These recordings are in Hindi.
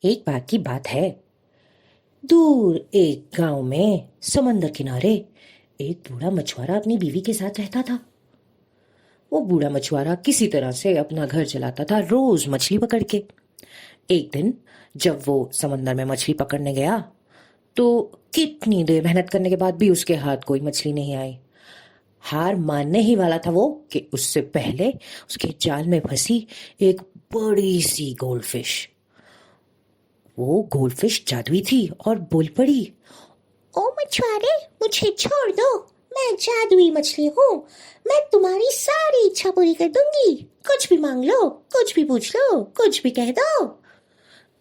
एक बार की बात है, दूर एक गांव में समंदर किनारे एक बूढ़ा मछुआरा अपनी बीवी के साथ रहता था। वो बूढ़ा मछुआरा किसी तरह से अपना घर चलाता था, रोज मछली पकड़ के। एक दिन जब वो समंदर में मछली पकड़ने गया तो कितनी देर मेहनत करने के बाद भी उसके हाथ कोई मछली नहीं आई। हार मानने ही वाला था वो कि उससे पहले उसके जाल में फंसी एक बड़ी सी गोल्डफिश। वो गोल्डफिश जादुई थी और बोल पड़ी, ओ मछुआरे, मुझे छोड़ दो। मैं जादुई मछली हूँ। मैं तुम्हारी सारी इच्छा पूरी कर दूंगी। कुछ भी मांग लो, कुछ भी पूछ लो, कुछ भी कह दो।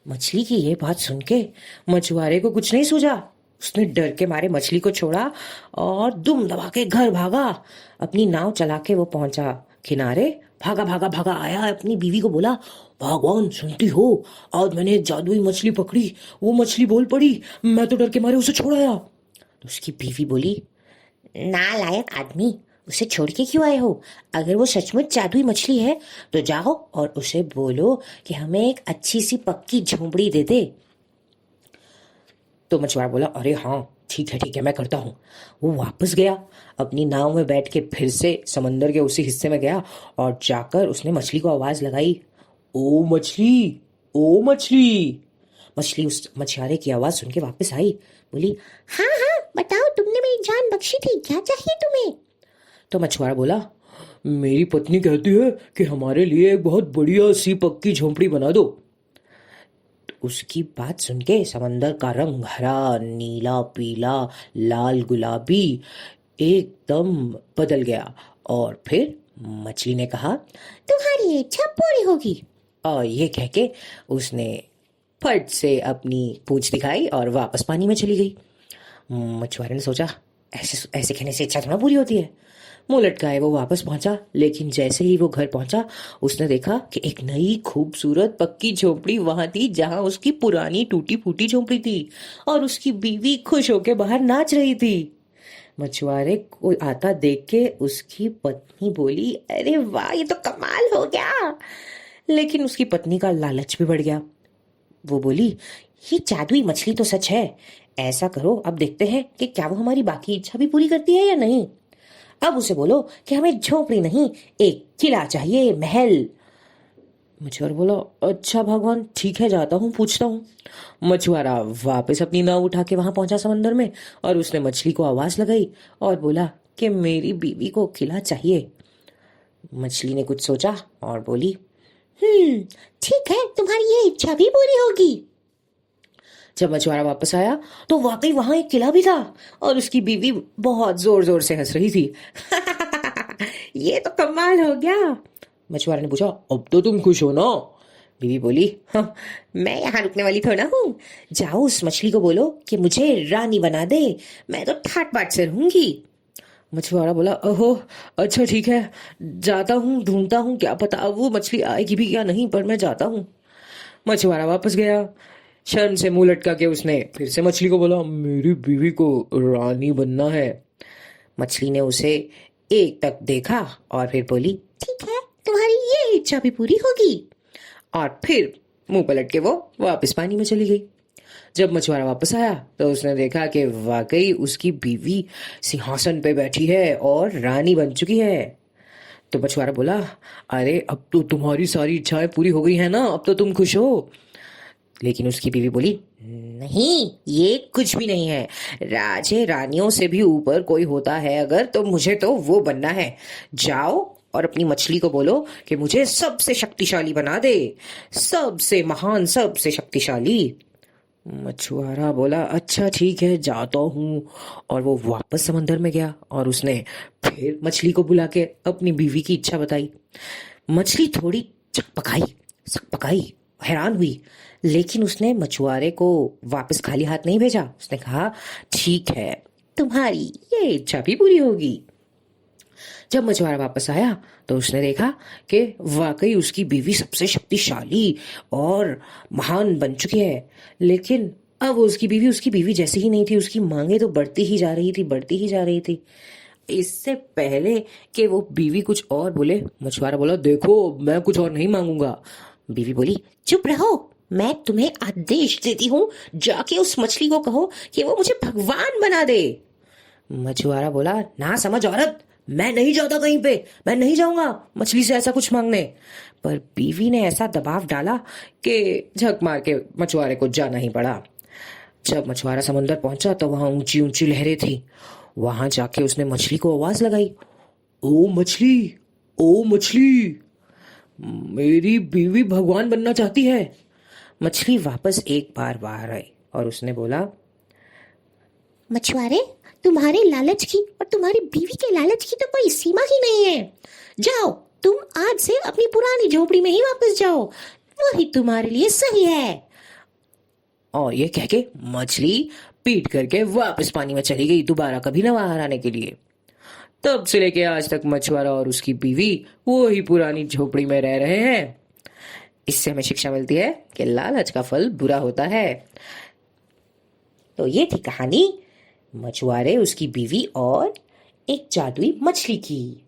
मछली की ये बात सुन के मछुआरे को कुछ नहीं सूझा। उसने डर के मारे मछली को छोड़ा और दुम दबा के घर भागा। अपनी नाव चला के वो पहुंचा किनारे। भागा भागा भागा आया, अपनी बीवी को बोला, भगवान सुनती हो, आज मैंने एक जादुई मछली पकड़ी। वो मछली बोल पड़ी, मैं तो डर के मारे उसे छोड़ आया। तो उसकी बीवी बोली, नालायक आदमी, उसे छोड़ के क्यों आए हो? अगर वो सचमुच जादुई मछली है तो जाओ और उसे बोलो कि हमें एक अच्छी सी पक्की झोंपड़ी दे दे। तो मछुआरा बोला, अरे हाँ ठीक है मैं करता हूँ। वो वापस गया, अपनी नाव में बैठ के फिर से समंदर के उसी हिस्से में गया और जाकर उसने मछली को आवाज लगाई, ओ मछली, ओ मछली। मछली उस मछुआरे की आवाज सुन के वापस आई, बोली, हाँ हाँ बताओ, तुमने मेरी जान बख्शी थी, क्या चाहिए तुम्हें? तो मछुआरा बोला, मेरी पत्नी कहती है कि हमारे लिए एक बहुत बढ़िया सी पक्की झोंपड़ी बना दो। उसकी बात सुन के समंदर का रंग हरा, नीला, पीला, लाल, गुलाबी एकदम बदल गया। और फिर मछली ने कहा, तुम्हारी इच्छा पूरी होगी। और ये कह के उसने फट से अपनी पूंछ दिखाई और वापस पानी में चली गई। मछुआरे ने सोचा, ऐसे ऐसे कहने से इच्छा थोड़ा पूरी होती है। मुंह लटकाए वो वापस पहुंचा, लेकिन जैसे ही वो घर पहुंचा उसने देखा कि एक नई खूबसूरत पक्की झोपड़ी वहां थी जहां उसकी पुरानी टूटी फूटी झोपड़ी थी और उसकी बीवी खुश होकर बाहर नाच रही थी। मछुआरे को आता देख के उसकी पत्नी बोली, अरे वाह, ये तो कमाल हो गया। लेकिन उसकी पत्नी का लालच भी बढ़ गया। वो बोली, ये जादुई मछली तो सच है। ऐसा करो, अब देखते हैं कि क्या वो हमारी बाकी इच्छा भी पूरी करती है या नहीं। अब उसे बोलो कि हमें झोपड़ी नहीं, एक किला चाहिए, महल। मछुआरा बोला, अच्छा भगवान, ठीक है, जाता हूँ, पूछता हूँ। मछुआरा वापस अपनी नाव उठा के वहां पहुंचा समंदर में और उसने मछली को आवाज लगाई और बोला कि मेरी बीवी को किला चाहिए। मछली ने कुछ सोचा और बोली, ठीक है, तुम्हारी ये इच्छा भी पूरी होगी। जब मछुआरा वापस आया तो वाकई वहां एक किला भी था और उसकी बीवी बहुत जोर जोर से हंस रही थी। ये तो कमाल हो गया। मछुआरा ने पूछा, अब तो तुम खुश हो ना? बीवी बोली, हाँ, मैं यहाँ रुकने वाली थोड़ा हूँ। जाओ उस मछली को बोलो कि मुझे रानी बना दे, मैं तो ठाट बाट से रहूंगी। मछुआरा बोला, ओहो अच्छा ठीक है, जाता हूँ, ढूंढता हूँ, क्या पता वो मछली आएगी भी या नहीं, पर मैं जाता हूँ। मछुआरा वापस गया। शर्म से मुंह लटका के उसने फिर से मछली को बोला, मेरी बीवी को रानी बनना है। मछली ने उसे एक तक देखा और फिर बोली, ठीक है, तुम्हारी ये इच्छा भी पूरी होगी। और फिर मुंह पलट के वो वापस पानी में चली गई। जब मछुआरा वापस आया तो उसने देखा कि वाकई उसकी बीवी सिंहासन पे बैठी है और रानी बन चुकी है। तो मछुआरा बोला, अरे अब तो तुम्हारी सारी इच्छाएं पूरी हो गई है ना, अब तो तुम खुश हो। लेकिन उसकी बीवी बोली, नहीं, ये कुछ भी नहीं है। राजे रानियों से भी ऊपर कोई होता है अगर, तो मुझे तो वो बनना है। जाओ और अपनी मछली को बोलो कि मुझे सबसे शक्तिशाली बना दे, सबसे महान, सबसे शक्तिशाली। मछुआरा बोला, अच्छा ठीक है, जाता हूँ। और वो वापस समंदर में गया और उसने फिर मछली को बुला के अपनी बीवी की इच्छा बताई। मछली थोड़ी चकपकाई, हैरान हुई, लेकिन उसने मछुआरे को वापस खाली हाथ नहीं भेजा। उसने कहा, ठीक है, तुम्हारी ये इच्छा भी पूरी होगी। जब मछुआरा वापस आया तो उसने देखा कि वाकई उसकी बीवी सबसे शक्तिशाली और महान बन चुकी है। लेकिन अब उसकी बीवी जैसी ही नहीं थी। उसकी मांगे तो बढ़ती ही जा रही थी। इससे पहले कि वो बीवी कुछ और बोले, मछुआरा बोला, देखो मैं कुछ और नहीं मांगूंगा। बीवी बोली, चुप रहो, मैं तुम्हें आदेश देती हूँ, जाके उस मछली को कहो कि वो मुझे भगवान बना दे। मछुआरा बोला, ना समझ औरत, मैं नहीं जाता कहीं पे, मैं नहीं जाऊंगा मछली से ऐसा कुछ मांगने। पर बीवी ने ऐसा दबाव डाला कि झक मार के मछुआरे को जाना ही पड़ा। जब मछुआरा समुंदर पहुंचा तो वहां ऊंची ऊंची लहरें थी। वहां जाके उसने मछली को आवाज लगाई, ओ मछली, ओ मछली, मेरी बीवी भगवान बनना चाहती है। मछली वापस एक बार बाहर आई और उसने बोला, मछुआरे, तुम्हारे लालच की और तुम्हारी बीवी के लालच की तो कोई सीमा ही नहीं है। जाओ, तुम आज से अपनी पुरानी झोपड़ी में ही वापस जाओ, वही तुम्हारे लिए सही है। और ये कह के मछली पीट करके वापस पानी में चली गई, दोबारा कभी न बाहर आने के लिए। तब से लेके आज तक मछुआरा और उसकी बीवी वो ही पुरानी झोपड़ी में रह रहे हैं। इससे हमें शिक्षा मिलती है कि लालच का फल बुरा होता है। तो ये थी कहानी मछुआरे, उसकी बीवी और एक जादुई मछली की।